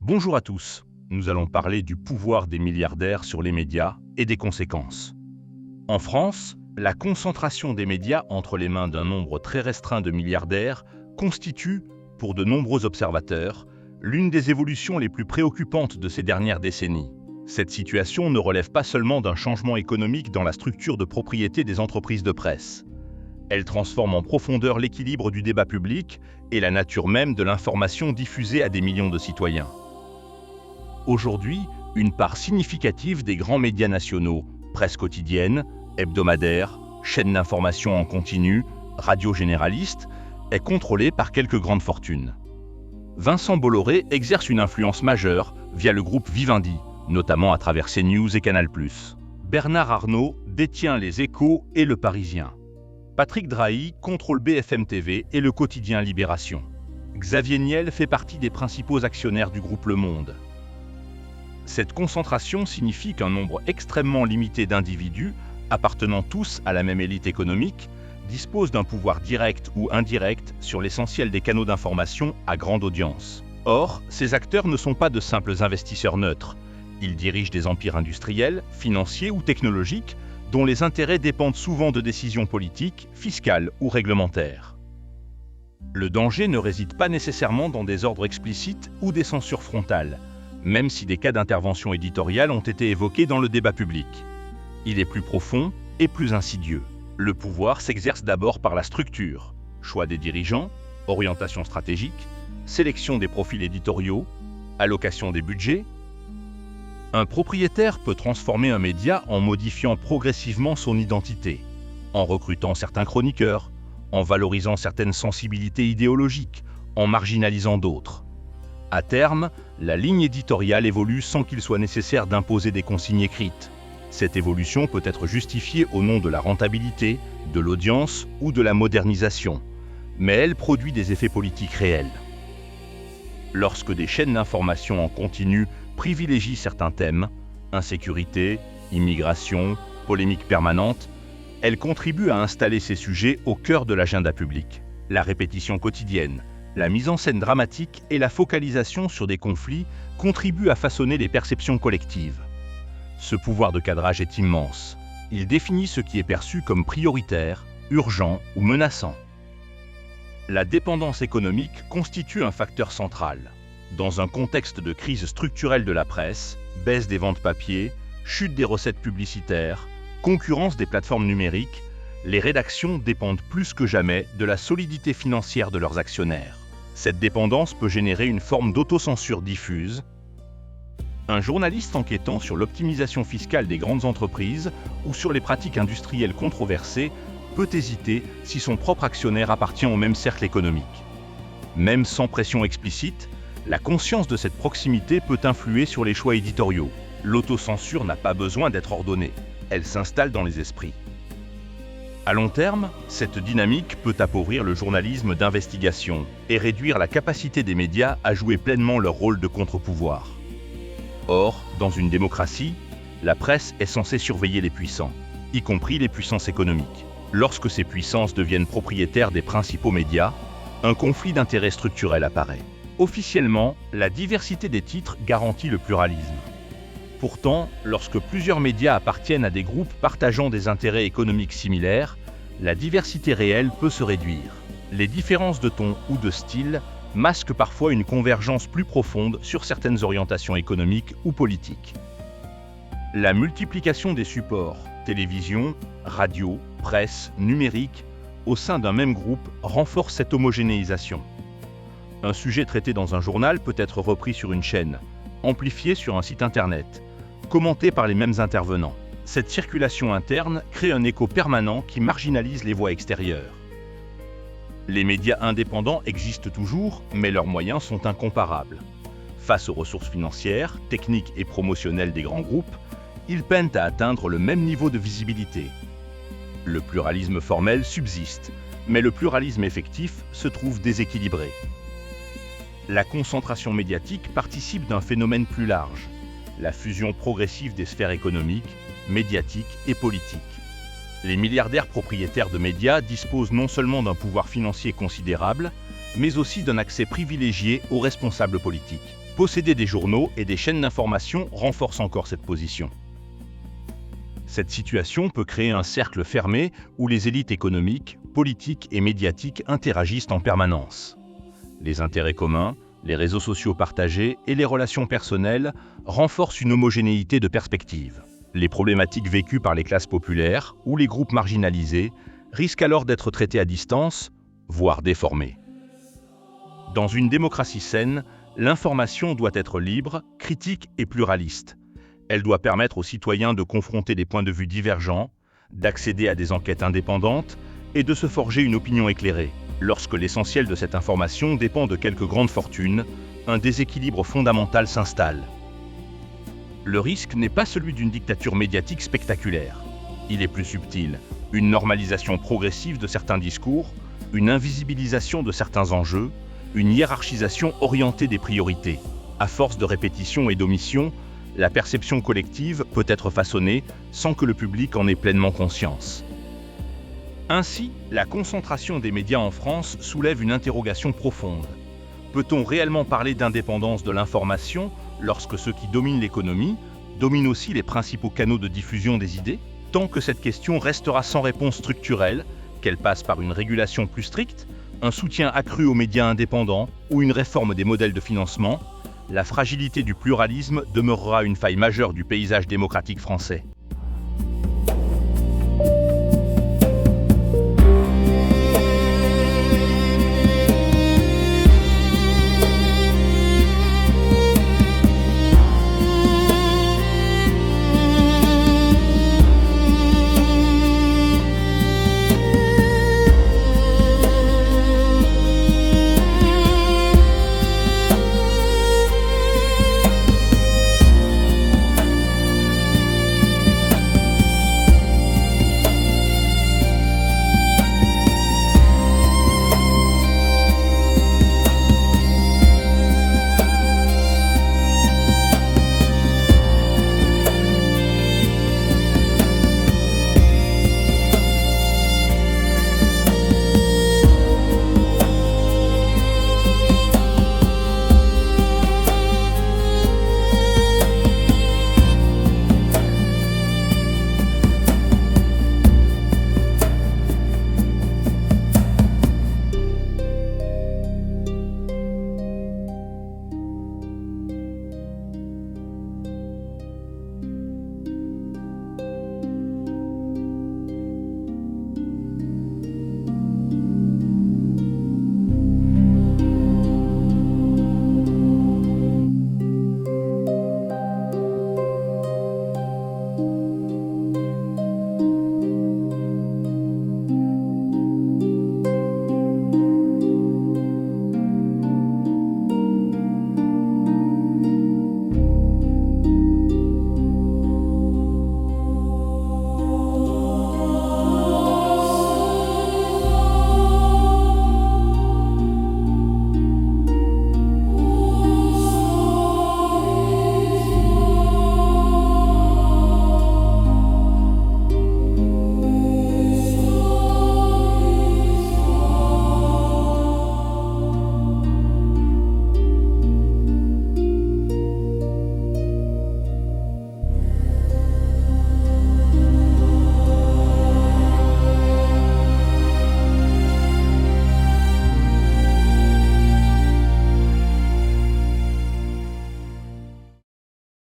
Bonjour à tous, nous allons parler du pouvoir des milliardaires sur les médias et des conséquences. En France, la concentration des médias entre les mains d'un nombre très restreint de milliardaires constitue, pour de nombreux observateurs, l'une des évolutions les plus préoccupantes de ces dernières décennies. Cette situation ne relève pas seulement d'un changement économique dans la structure de propriété des entreprises de presse. Elle transforme en profondeur l'équilibre du débat public et la nature même de l'information diffusée à des millions de citoyens. Aujourd'hui, une part significative des grands médias nationaux, presse quotidienne, hebdomadaire, chaînes d'information en continu, radio généraliste, est contrôlée par quelques grandes fortunes. Vincent Bolloré exerce une influence majeure via le groupe Vivendi, notamment à travers CNews et Canal+. Bernard Arnault détient Les Échos et Le Parisien. Patrick Drahi contrôle BFM TV et le quotidien Libération. Xavier Niel fait partie des principaux actionnaires du groupe Le Monde. Cette concentration signifie qu'un nombre extrêmement limité d'individus, appartenant tous à la même élite économique, disposent d'un pouvoir direct ou indirect sur l'essentiel des canaux d'information à grande audience. Or, ces acteurs ne sont pas de simples investisseurs neutres. Ils dirigent des empires industriels, financiers ou technologiques, dont les intérêts dépendent souvent de décisions politiques, fiscales ou réglementaires. Le danger ne réside pas nécessairement dans des ordres explicites ou des censures frontales, même si des cas d'intervention éditoriale ont été évoqués dans le débat public. Il est plus profond et plus insidieux. Le pouvoir s'exerce d'abord par la structure, choix des dirigeants, orientation stratégique, sélection des profils éditoriaux, allocation des budgets. Un propriétaire peut transformer un média en modifiant progressivement son identité, en recrutant certains chroniqueurs, en valorisant certaines sensibilités idéologiques, en marginalisant d'autres. À terme, la ligne éditoriale évolue sans qu'il soit nécessaire d'imposer des consignes écrites. Cette évolution peut être justifiée au nom de la rentabilité, de l'audience ou de la modernisation, mais elle produit des effets politiques réels. Lorsque des chaînes d'information en continu privilégient certains thèmes, insécurité, immigration, polémique permanente, elles contribuent à installer ces sujets au cœur de l'agenda public. La répétition quotidienne, la mise en scène dramatique et la focalisation sur des conflits contribuent à façonner les perceptions collectives. Ce pouvoir de cadrage est immense. Il définit ce qui est perçu comme prioritaire, urgent ou menaçant. La dépendance économique constitue un facteur central. Dans un contexte de crise structurelle de la presse, baisse des ventes papier, chute des recettes publicitaires, concurrence des plateformes numériques, les rédactions dépendent plus que jamais de la solidité financière de leurs actionnaires. Cette dépendance peut générer une forme d'autocensure diffuse. Un journaliste enquêtant sur l'optimisation fiscale des grandes entreprises ou sur les pratiques industrielles controversées peut hésiter si son propre actionnaire appartient au même cercle économique. Même sans pression explicite, la conscience de cette proximité peut influer sur les choix éditoriaux. L'autocensure n'a pas besoin d'être ordonnée, elle s'installe dans les esprits. À long terme, cette dynamique peut appauvrir le journalisme d'investigation et réduire la capacité des médias à jouer pleinement leur rôle de contre-pouvoir. Or, dans une démocratie, la presse est censée surveiller les puissants, y compris les puissances économiques. Lorsque ces puissances deviennent propriétaires des principaux médias, un conflit d'intérêts structurel apparaît. Officiellement, la diversité des titres garantit le pluralisme. Pourtant, lorsque plusieurs médias appartiennent à des groupes partageant des intérêts économiques similaires, la diversité réelle peut se réduire. Les différences de ton ou de style masquent parfois une convergence plus profonde sur certaines orientations économiques ou politiques. La multiplication des supports, télévision, radio, presse, numérique, au sein d'un même groupe renforce cette homogénéisation. Un sujet traité dans un journal peut être repris sur une chaîne, amplifié sur un site internet, commenté par les mêmes intervenants. Cette circulation interne crée un écho permanent qui marginalise les voix extérieures. Les médias indépendants existent toujours, mais leurs moyens sont incomparables. Face aux ressources financières, techniques et promotionnelles des grands groupes, ils peinent à atteindre le même niveau de visibilité. Le pluralisme formel subsiste, mais le pluralisme effectif se trouve déséquilibré. La concentration médiatique participe d'un phénomène plus large, la fusion progressive des sphères économiques, médiatiques et politiques. Les milliardaires propriétaires de médias disposent non seulement d'un pouvoir financier considérable, mais aussi d'un accès privilégié aux responsables politiques. Posséder des journaux et des chaînes d'information renforce encore cette position. Cette situation peut créer un cercle fermé où les élites économiques, politiques et médiatiques interagissent en permanence. Les intérêts communs, les réseaux sociaux partagés et les relations personnelles renforcent une homogénéité de perspective. Les problématiques vécues par les classes populaires ou les groupes marginalisés risquent alors d'être traitées à distance, voire déformées. Dans une démocratie saine, l'information doit être libre, critique et pluraliste. Elle doit permettre aux citoyens de confronter des points de vue divergents, d'accéder à des enquêtes indépendantes et de se forger une opinion éclairée. Lorsque l'essentiel de cette information dépend de quelques grandes fortunes, un déséquilibre fondamental s'installe. Le risque n'est pas celui d'une dictature médiatique spectaculaire. Il est plus subtil, une normalisation progressive de certains discours, une invisibilisation de certains enjeux, une hiérarchisation orientée des priorités. À force de répétition et d'omission, la perception collective peut être façonnée sans que le public en ait pleinement conscience. Ainsi, la concentration des médias en France soulève une interrogation profonde. Peut-on réellement parler d'indépendance de l'information lorsque ceux qui dominent l'économie dominent aussi les principaux canaux de diffusion des idées? Tant que cette question restera sans réponse structurelle, qu'elle passe par une régulation plus stricte, un soutien accru aux médias indépendants ou une réforme des modèles de financement, la fragilité du pluralisme demeurera une faille majeure du paysage démocratique français.